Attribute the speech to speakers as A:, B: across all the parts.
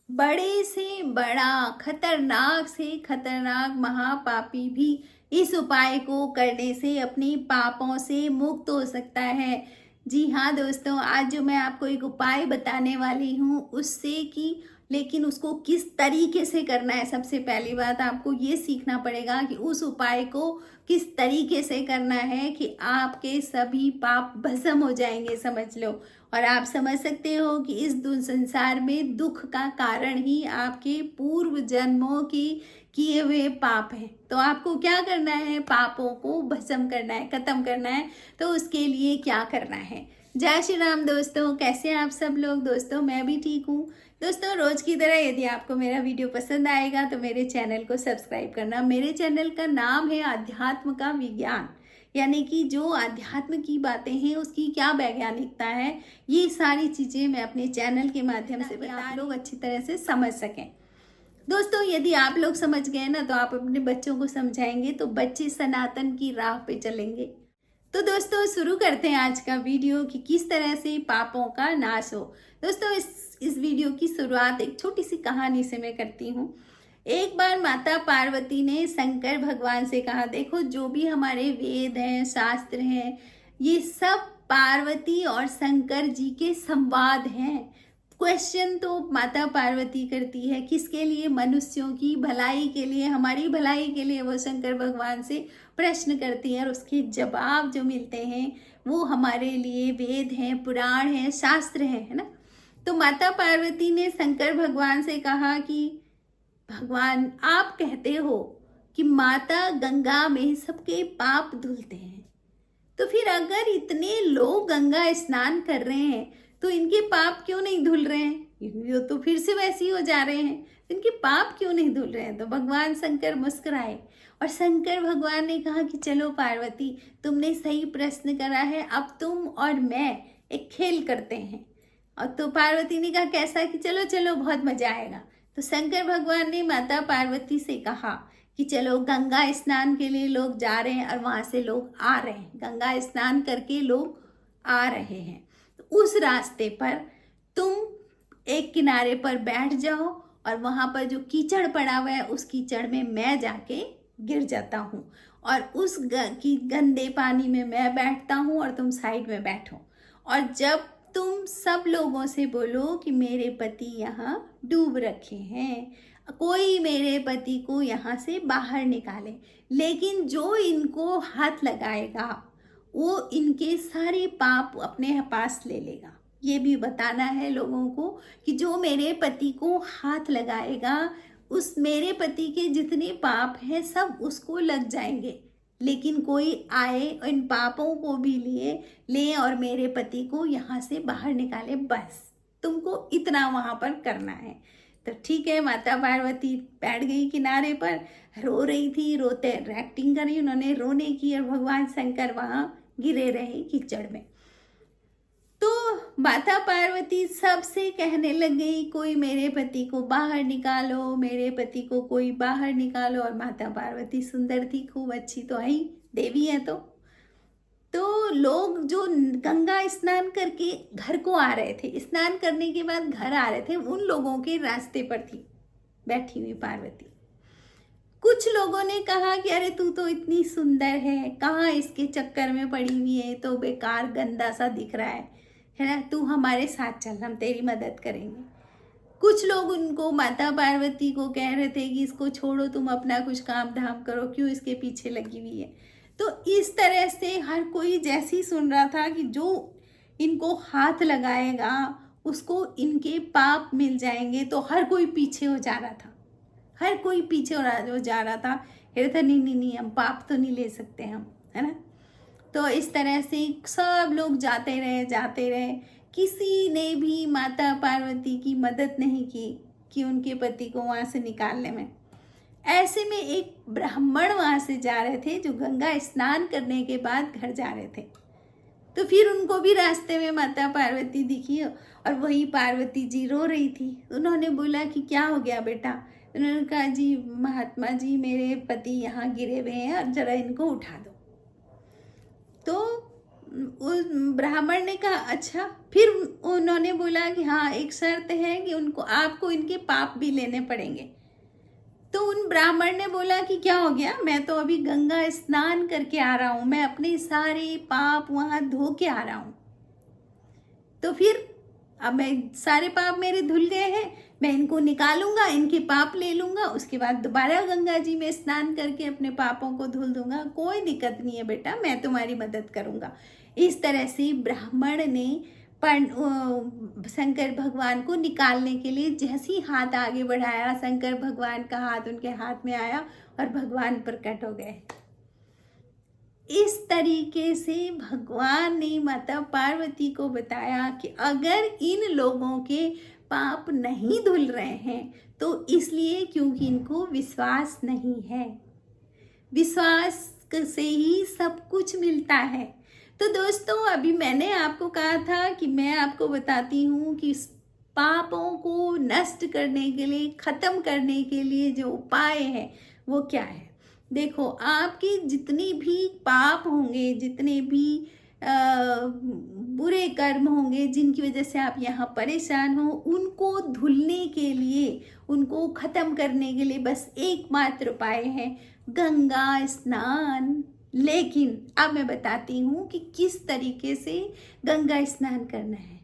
A: बड़े से बड़ा, खतरनाक से खतरनाक महापापी भी इस उपाय को करने से अपने पापों से मुक्त हो सकता है। जी हाँ दोस्तों, आज जो मैं आपको एक उपाय बताने वाली हूँ उससे कि लेकिन उसको किस तरीके से करना है। सबसे पहली बात आपको ये सीखना पड़ेगा कि उस उपाय को किस तरीके से करना है कि आपके सभी पाप भस्म हो जाएंगे, समझ लो। और आप समझ सकते हो कि इस संसार में दुख का कारण ही आपके पूर्व जन्मों की किए हुए पाप हैं। तो आपको क्या करना है? पापों को भस्म करना है, खत्म करना है। तो उसके लिए क्या करना है? जय श्री राम दोस्तों, कैसे हैं आप सब लोग? दोस्तों मैं भी ठीक हूँ। दोस्तों रोज की तरह यदि आपको मेरा वीडियो पसंद आएगा तो मेरे चैनल को सब्सक्राइब करना। मेरे चैनल का नाम है अध्यात्म का विज्ञान, यानी कि जो अध्यात्म की बातें हैं उसकी क्या वैज्ञानिकता है, ये सारी चीजें मैं अपने चैनल के माध्यम से आप लोग अच्छी तरह से समझ सकें। दोस्तों यदि आप लोग समझ गए ना तो आप अपने बच्चों को समझाएंगे तो बच्चे सनातन की राह पे चलेंगे। तो दोस्तों शुरू करते हैं आज का वीडियो कि किस तरह से पापों का नाश हो। दोस्तों इस वीडियो की शुरुआत एक छोटी सी कहानी से मैं करती हूँ। एक बार माता पार्वती ने शंकर भगवान से कहा, देखो जो भी हमारे वेद हैं, शास्त्र हैं, ये सब पार्वती और शंकर जी के संवाद हैं। क्वेश्चन तो माता पार्वती करती है किसके लिए? मनुष्यों की भलाई के लिए, हमारी भलाई के लिए वो शंकर भगवान से प्रश्न करती है और उसके जवाब जो मिलते हैं वो हमारे लिए वेद हैं, पुराण हैं, शास्त्र हैं, है ना। तो माता पार्वती ने शंकर भगवान से कहा कि भगवान आप कहते हो कि माता गंगा में सबके पाप धुलते हैं, तो फिर अगर इतने लोग गंगा स्नान कर रहे हैं तो इनके पाप क्यों नहीं धुल रहे हैं? ये तो फिर से वैसे ही हो जा रहे हैं, इनके पाप क्यों नहीं धुल रहे हैं? तो भगवान शंकर मुस्कुराए और शंकर भगवान ने कहा कि चलो पार्वती, तुमने सही प्रश्न करा है, अब तुम और मैं एक खेल करते हैं। और तो पार्वती ने कहा कैसा? कि चलो चलो बहुत मजा आएगा। तो शंकर भगवान ने माता पार्वती से कहा कि चलो गंगा स्नान के लिए लोग जा रहे हैं और वहां से लोग आ रहे हैं, गंगा स्नान करके लोग आ रहे हैं। तो उस रास्ते पर तुम एक किनारे पर बैठ जाओ और वहां पर जो कीचड़ पड़ा हुआ है उस कीचड़ में मैं जाके गिर जाता हूँ और उस की गंदे पानी में मैं बैठता हूँ और तुम साइड में बैठो। और जब तुम सब लोगों से बोलो कि मेरे पति यहाँ डूब रखे हैं, कोई मेरे पति को यहाँ से बाहर निकाले, लेकिन जो इनको हाथ लगाएगा वो इनके सारे पाप अपने पास ले लेगा। ये भी बताना है लोगों को कि जो मेरे पति को हाथ लगाएगा उस मेरे पति के जितने पाप हैं सब उसको लग जाएंगे, लेकिन कोई आए और इन पापों को भी लिए ले और मेरे पति को यहाँ से बाहर निकाले, बस तुमको इतना वहां पर करना है। तो ठीक है, माता पार्वती बैठ गई किनारे पर, रो रही थी, रोते एक्टिंग करी उन्होंने, रोने की, और भगवान शंकर वहां गिरे रहे कीचड़ में। तो माता पार्वती सबसे कहने लग गई कोई मेरे पति को बाहर निकालो, मेरे पति को कोई बाहर निकालो। और माता पार्वती सुंदर थी, खूब अच्छी तो आई, देवी है। तो लोग जो गंगा स्नान करके घर को आ रहे थे, स्नान करने के बाद घर आ रहे थे, उन लोगों के रास्ते पर थी बैठी हुई पार्वती। कुछ लोगों ने कहा कि अरे तू तो इतनी सुंदर है, कहाँ इसके चक्कर में पड़ी हुई है, तो बेकार गंदा सा दिख रहा है ना, तू हमारे साथ चल, हम तेरी मदद करेंगे। कुछ लोग उनको, माता पार्वती को, कह रहे थे कि इसको छोड़ो, तुम अपना कुछ काम धाम करो, क्यों इसके पीछे लगी हुई है। तो इस तरह से हर कोई जैसी सुन रहा था कि जो इनको हाथ लगाएगा उसको इनके पाप मिल जाएंगे, तो हर कोई पीछे हो जा रहा था, हर कोई पीछे हो जा रहा था। कह रहा था नहीं नहीं नहीं, हम पाप तो नहीं ले सकते हम, है ना। तो इस तरह से सब लोग जाते रहे जाते रहे, किसी ने भी माता पार्वती की मदद नहीं की कि उनके पति को वहां से निकालने में। ऐसे में एक ब्राह्मण वहां से जा रहे थे जो गंगा स्नान करने के बाद घर जा रहे थे। तो फिर उनको भी रास्ते में माता पार्वती दिखी और वही पार्वती जी रो रही थी। उन्होंने बोला कि क्या हो गया बेटा? उन्होंने कहा जी महात्मा जी, मेरे पति यहाँ गिरे हुए हैं और जरा इनको उठा दो। तो उस ब्राह्मण ने कहा अच्छा। फिर उन्होंने बोला कि हाँ, एक शर्त है कि उनको आपको इनके पाप भी लेने पड़ेंगे। तो उन ब्राह्मण ने बोला कि क्या हो गया, मैं तो अभी गंगा स्नान करके आ रहा हूँ, मैं अपने सारे पाप वहाँ धो के आ रहा हूँ। तो फिर अब मैं सारे पाप मेरे धुल गए हैं, मैं इनको निकालूंगा, इनके पाप ले लूंगा, उसके बाद दोबारा गंगा जी में स्नान करके अपने पापों को धुल दूंगा। कोई दिक्कत नहीं है बेटा, मैं तुम्हारी मदद करूंगा। इस तरह से ब्राह्मण ने शंकर भगवान को निकालने के लिए जैसे ही हाथ आगे बढ़ाया, शंकर भगवान का हाथ उनके हाथ में आया और भगवान प्रकट हो गए। इस तरीके से भगवान ने माता पार्वती को बताया कि अगर इन लोगों के पाप नहीं धुल रहे हैं तो इसलिए क्योंकि इनको विश्वास नहीं है। विश्वास से ही सब कुछ मिलता है। तो दोस्तों, अभी मैंने आपको कहा था कि मैं आपको बताती हूँ कि पापों को नष्ट करने के लिए, खत्म करने के लिए जो उपाय है वो क्या है। देखो, आपके जितने भी पाप होंगे, जितने भी बुरे कर्म होंगे जिनकी वजह से आप यहाँ परेशान हो, उनको धुलने के लिए, उनको खत्म करने के लिए बस एकमात्र उपाय है गंगा स्नान। लेकिन अब मैं बताती हूँ कि किस तरीके से गंगा स्नान करना है।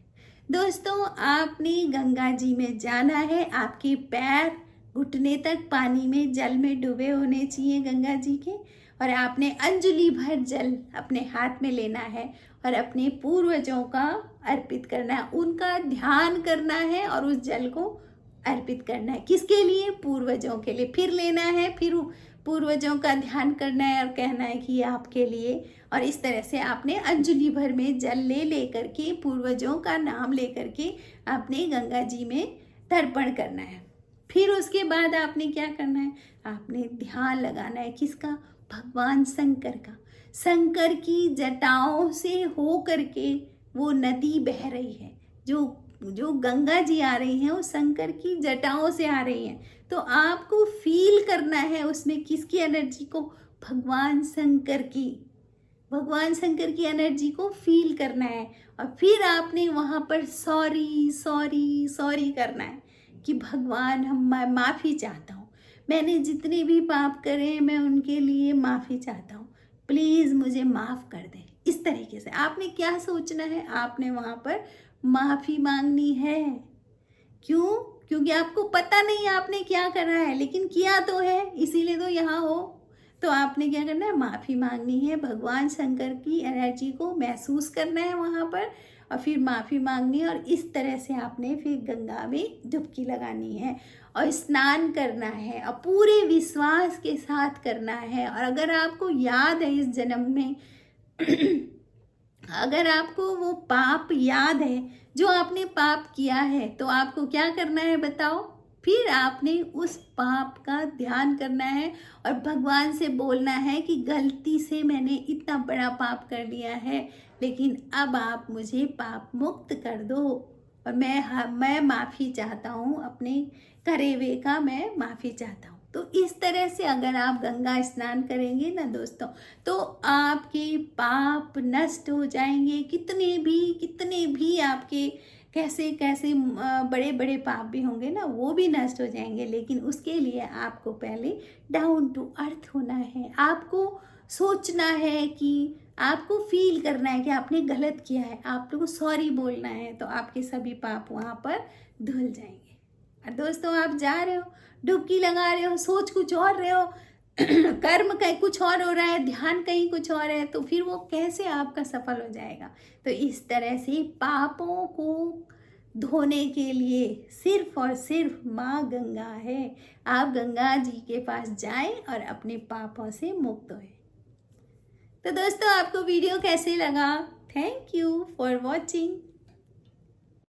A: दोस्तों, आपने गंगा जी में जाना है, आपके पैर घुटने तक पानी में, जल में डूबे होने चाहिए गंगा जी के, और आपने अंजलि भर जल अपने हाथ में लेना है और अपने पूर्वजों का अर्पित करना है, उनका ध्यान करना है और उस जल को अर्पित करना है। किसके लिए? पूर्वजों के लिए। फिर लेना है, फिर पूर्वजों का ध्यान करना है और कहना है कि ये आपके लिए। और इस तरह से आपने अंजलि भर में जल ले करके, पूर्वजों का नाम ले करके आपने गंगा जी में तर्पण करना है। फिर उसके बाद आपने क्या करना है? आपने ध्यान लगाना है। किसका? भगवान शंकर का। शंकर की जटाओं से हो करके वो नदी बह रही है, जो गंगा जी आ रही हैं वो शंकर की जटाओं से आ रही हैं। तो आपको फील करना है उसमें किसकी एनर्जी को? भगवान शंकर की। भगवान शंकर की एनर्जी को फील करना है और फिर आपने वहाँ पर सॉरी सॉरी सॉरी करना है कि भगवान मैं माफ़ी चाहता हूँ, मैंने जितने भी पाप करे हैं मैं उनके लिए माफ़ी चाहता हूँ, प्लीज़ मुझे माफ़ कर दें। इस तरीके से आपने क्या सोचना है? आपने वहाँ पर माफ़ी मांगनी है। क्यों? क्योंकि आपको पता नहीं आपने क्या करा है, लेकिन किया तो है, इसीलिए तो यहाँ हो। तो आपने क्या करना है? माफ़ी मांगनी है, भगवान शंकर की एनर्जी को महसूस करना है वहाँ पर और फिर माफ़ी मांगनी है। और इस तरह से आपने फिर गंगा में डुबकी लगानी है और स्नान करना है और पूरे विश्वास के साथ करना है। और अगर आपको याद है इस जन्म में अगर आपको वो पाप याद है जो आपने पाप किया है, तो आपको क्या करना है बताओ? फिर आपने उस पाप का ध्यान करना है और भगवान से बोलना है कि गलती से मैंने इतना बड़ा पाप कर लिया है, लेकिन अब आप मुझे पाप मुक्त कर दो और मैं माफ़ी चाहता हूँ, अपने करे हुए का मैं माफ़ी चाहता हूँ। तो इस तरह से अगर आप गंगा स्नान करेंगे ना दोस्तों, तो आपके पाप नष्ट हो जाएंगे। कितने भी आपके कैसे कैसे बड़े बड़े पाप भी होंगे ना, वो भी नष्ट हो जाएंगे। लेकिन उसके लिए आपको पहले डाउन टू अर्थ होना है। आपको सोचना है कि आपको फील करना है कि आपने गलत किया है, आप लोगों को सॉरी बोलना है, तो आपके सभी पाप वहाँ पर धुल जाएंगे। और दोस्तों, आप जा रहे हो, डुबकी लगा रहे हो, सोच कुछ और रहे हो, कर्म कहीं कुछ और हो रहा है, ध्यान कहीं कुछ और है, तो फिर वो कैसे आपका सफल हो जाएगा? तो इस तरह से पापों को धोने के लिए सिर्फ और सिर्फ माँ गंगा है। आप गंगा जी के पास जाएं और अपने पापों से मुक्त होएं। तो दोस्तों, आपको वीडियो कैसे लगा? Thank you for watching.